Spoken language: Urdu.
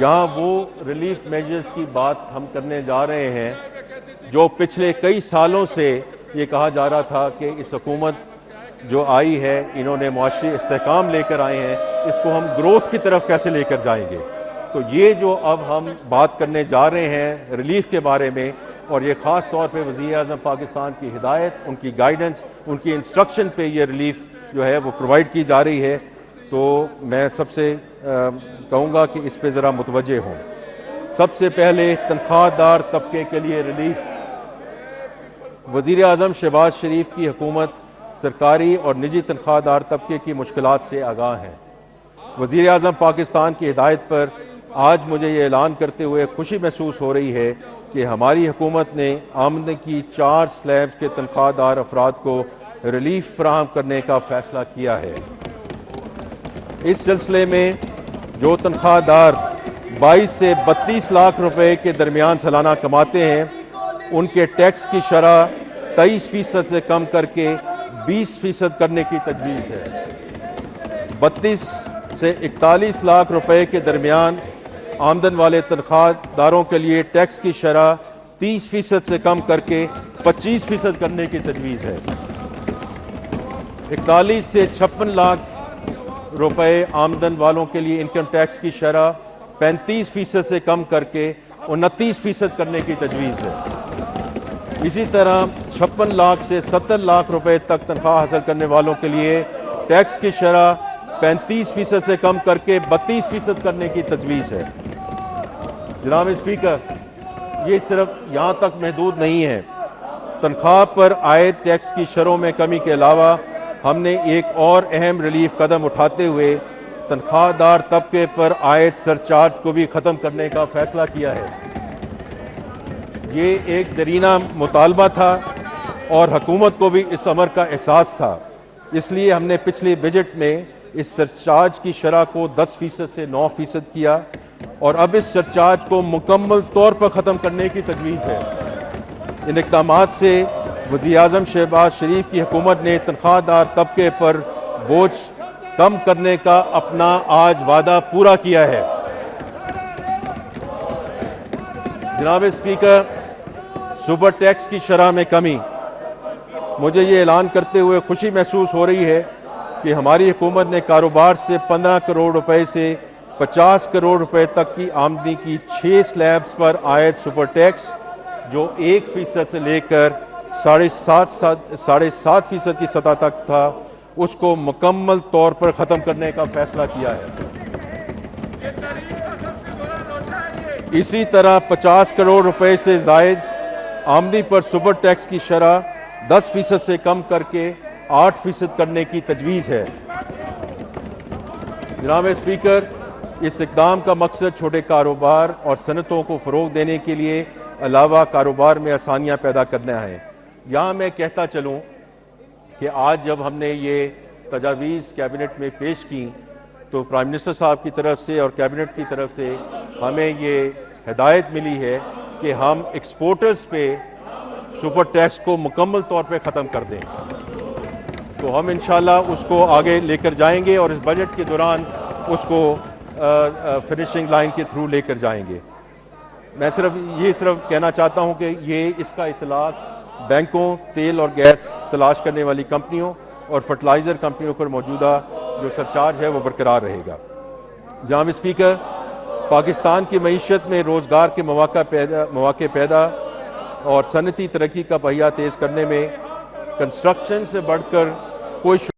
یہاں وہ ریلیف میجرز کی بات ہم کرنے جا رہے ہیں جو پچھلے کئی سالوں سے یہ کہا جا رہا تھا کہ اس حکومت جو آئی ہے انہوں نے معاشی استحکام لے کر آئے ہیں، اس کو ہم گروتھ کی طرف کیسے لے کر جائیں گے۔ تو یہ جو اب ہم بات کرنے جا رہے ہیں ریلیف کے بارے میں، اور یہ خاص طور پہ وزیر اعظم پاکستان کی ہدایت، ان کی گائیڈنس، ان کی انسٹرکشن پہ یہ ریلیف جو ہے وہ پرووائڈ کی جا رہی ہے، تو میں سب سے کہوں گا کہ اس پہ ذرا متوجہ ہوں۔ سب سے پہلے تنخواہ دار طبقے کے لیے ریلیف۔ وزیر اعظم شہباز شریف کی حکومت سرکاری اور نجی تنخواہ دار طبقے کی مشکلات سے آگاہ ہیں۔ وزیر اعظم پاکستان کی ہدایت پر آج مجھے یہ اعلان کرتے ہوئے خوشی محسوس ہو رہی ہے کہ ہماری حکومت نے آمدنی کی 4 سلیبز کے تنخواہ دار افراد کو ریلیف فراہم کرنے کا فیصلہ کیا ہے۔ اس سلسلے میں جو تنخواہ دار 22 سے 32 لاکھ روپے کے درمیان سالانہ کماتے ہیں، ان کے ٹیکس کی شرح 23% سے کم کر کے 20% کرنے کی تجویز ہے۔ 32 سے 41 لاکھ روپے کے درمیان آمدن والے تنخواہ داروں کے لیے ٹیکس کی شرح 30% سے کم کر کے 25% کرنے کی تجویز ہے۔ 41 سے 56 لاکھ روپے آمدن والوں کے لیے انکم ٹیکس کی شرح 35% سے کم کر کے 29% کرنے کی تجویز ہے۔ اسی طرح 56 لاکھ سے 70 لاکھ روپے تک تنخواہ حاصل کرنے والوں کے لیے ٹیکس کی شرح 35% سے کم کر کے 32% کرنے کی تجویز ہے۔ جناب اسپیکر، یہ صرف یہاں تک محدود نہیں ہے۔ تنخواہ پر عائد ٹیکس کی شرحوں میں کمی کے علاوہ ہم نے ایک اور اہم ریلیف قدم اٹھاتے ہوئے تنخواہ دار طبقے پر عائد سرچارج کو بھی ختم کرنے کا فیصلہ کیا ہے۔ یہ ایک دیرینہ مطالبہ تھا اور حکومت کو بھی اس امر کا احساس تھا، اس لیے ہم نے پچھلی بجٹ میں اس سرچارج کی شرح کو 10% سے 9% کیا، اور اب اس سرچارج کو مکمل طور پر ختم کرنے کی تجویز ہے۔ ان اقدامات سے وزیر اعظم شہباز شریف کی حکومت نے تنخواہ دار طبقے پر بوجھ کم کرنے کا اپنا آج وعدہ پورا کیا ہے۔ جناب اسپیکر، سپر ٹیکس کی شرح میں کمی۔ مجھے یہ اعلان کرتے ہوئے خوشی محسوس ہو رہی ہے کہ ہماری حکومت نے کاروبار سے 15 کروڑ روپے سے 50 کروڑ روپے تک کی آمدنی کی 6 سلیبز پر عائد سپر ٹیکس، جو 1% سے لے کر 7.5% کی سطح تک تھا، اس کو مکمل طور پر ختم کرنے کا فیصلہ کیا ہے۔ اسی طرح 50 کروڑ روپے سے زائد آمدنی پر سپر ٹیکس کی شرح 10% سے کم کر کے 8% کرنے کی تجویز ہے۔ جناب اسپیکر، اس اقدام کا مقصد چھوٹے کاروبار اور صنعتوں کو فروغ دینے کے لیے علاوہ کاروبار میں آسانیاں پیدا کرنا ہے۔ یہاں میں کہتا چلوں کہ آج جب ہم نے یہ تجاویز کیبنٹ میں پیش کی تو پرائم منسٹر صاحب کی طرف سے اور کیبنٹ کی طرف سے ہمیں یہ ہدایت ملی ہے کہ ہم ایکسپورٹرز پہ سپر ٹیکس کو مکمل طور پہ ختم کر دیں۔ تو ہم انشاءاللہ اس کو آگے لے کر جائیں گے اور اس بجٹ کے دوران اس کو فنشنگ لائن کے تھرو لے کر جائیں گے۔ میں صرف کہنا چاہتا ہوں کہ یہ اس کا اطلاق بینکوں، تیل اور گیس تلاش کرنے والی کمپنیوں اور فرٹیلائزر کمپنیوں پر موجودہ جو سرچارج ہے وہ برقرار رہے گا۔ جناب اسپیکر، پاکستان کی معیشت میں روزگار کے مواقع پیدا اور صنعتی ترقی کا پہیہ تیز کرنے میں کنسٹرکشن سے بڑھ کر کوئی